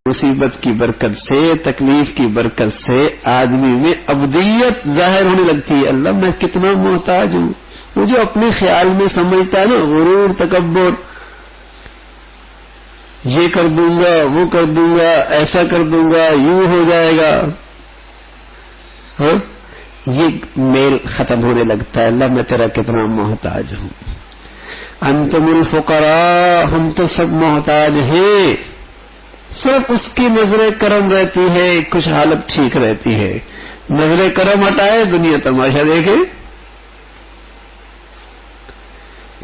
مصیبت کی برکت سے، تکلیف کی برکت سے آدمی میں ابدیت ظاہر ہونے لگتی ہے. اللہ میں کتنا محتاج ہوں. وہ جو اپنے خیال میں سمجھتا ہے نا، غرور، تکبر، یہ کر دوں گا، وہ کر دوں گا، ایسا کر دوں گا، یوں ہو جائے گا، ہاں، یہ میل ختم ہونے لگتا ہے. اللہ میں تیرا کتنا محتاج ہوں. انتم الفقراء، ہم تو سب محتاج ہیں. صرف اس کی نظر کرم رہتی ہے، کچھ حالت ٹھیک رہتی ہے. نظر کرم ہٹائے، دنیا تماشا دیکھے.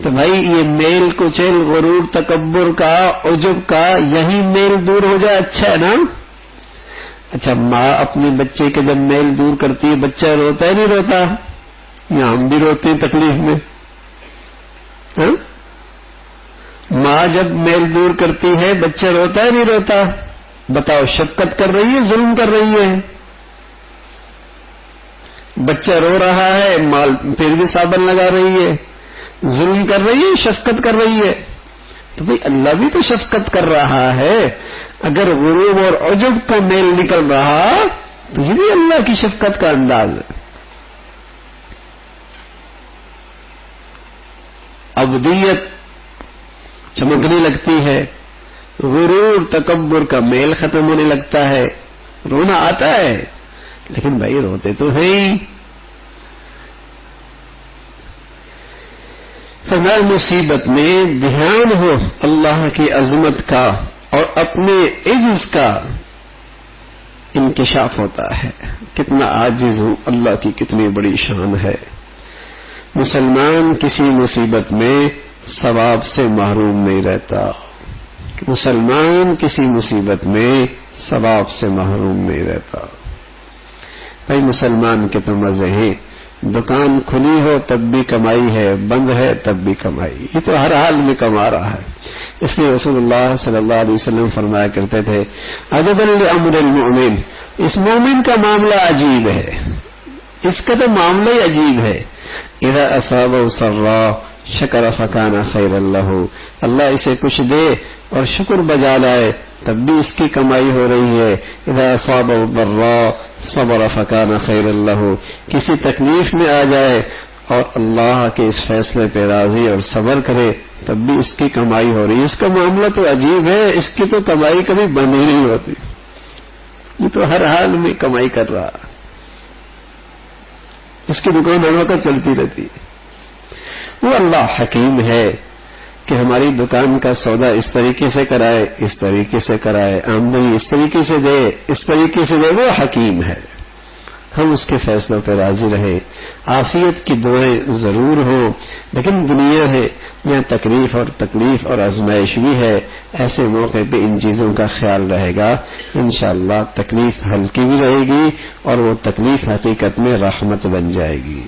تو بھائی یہ میل کچیل، غرور، تکبر کا، عجب کا، یہی میل دور ہو جائے اچھا ہے نا. اچھا، ماں اپنے بچے کے جب میل دور کرتی ہے، بچہ روتا ہے نہیں روتا؟ یا ہم بھی روتے ہیں تکلیف میں؟ ہاں، ماں جب میل دور کرتی ہے، بچہ روتا ہے نہیں روتا؟ بتاؤ، شفقت کر رہی ہے، ظلم کر رہی ہے؟ بچہ رو رہا ہے، ماں پھر بھی صابن لگا رہی ہے. ظلم کر رہی ہے، شفقت کر رہی ہے؟ تو بھئی اللہ بھی تو شفقت کر رہا ہے. اگر غرور اور عجب کا میل نکل رہا تو یہ بھی اللہ کی شفقت کا انداز ہے. ابدیت چمکنے لگتی ہے، غرور، تکبر کا میل ختم ہونے لگتا ہے. رونا آتا ہے، لیکن بھائی روتے تو ہیں ہی. فرمایا مصیبت میں دھیان ہو اللہ کی عظمت کا اور اپنے عجز کا انکشاف ہوتا ہے. کتنا عاجز ہوں، اللہ کی کتنی بڑی شان ہے. مسلمان کسی مصیبت میں ثواب سے محروم نہیں رہتا. مسلمان کسی مصیبت میں ثواب سے محروم نہیں رہتا. بھائی مسلمان کے تو مزے ہیں، دکان کھلی ہو تب بھی کمائی ہے، بند ہے تب بھی کمائی. یہ تو ہر حال میں کما رہا ہے. اس لیے رسول اللہ صلی اللہ علیہ وسلم فرمایا کرتے تھے، عجبا لامر المؤمن، اس مومن کا معاملہ عجیب ہے، اس کا تو معاملہ ہی عجیب ہے. اذا اصابه سرا شکر فکان خیر اللہ، اللہ اسے کچھ دے اور شکر بجا لائے تب بھی اس کی کمائی ہو رہی ہے. اذا اصابه ضراء صبر فکان خیر اللہ، کسی تکلیف میں آ جائے اور اللہ کے اس فیصلے پہ راضی اور صبر کرے تب بھی اس کی کمائی ہو رہی ہے. اس کا معاملہ تو عجیب ہے، اس کی تو کمائی کبھی بند ہی نہیں ہوتی. یہ تو ہر حال میں کمائی کر رہا، اس کی دکان ہر وقت چلتی رہتی ہے. وہ اللہ حکیم ہے کہ ہماری دکان کا سودا اس طریقے سے کرائے، اس طریقے سے کرائے، آمدنی اس طریقے سے دے، اس طریقے سے دے. وہ حکیم ہے، ہم اس کے فیصلوں پہ راضی رہیں. عافیت کی دعائیں ضرور ہوں، لیکن دنیا ہے یہاں تکلیف اور آزمائش بھی ہے. ایسے موقع پہ ان چیزوں کا خیال رہے گا، انشاءاللہ تکلیف ہلکی بھی رہے گی اور وہ تکلیف حقیقت میں رحمت بن جائے گی.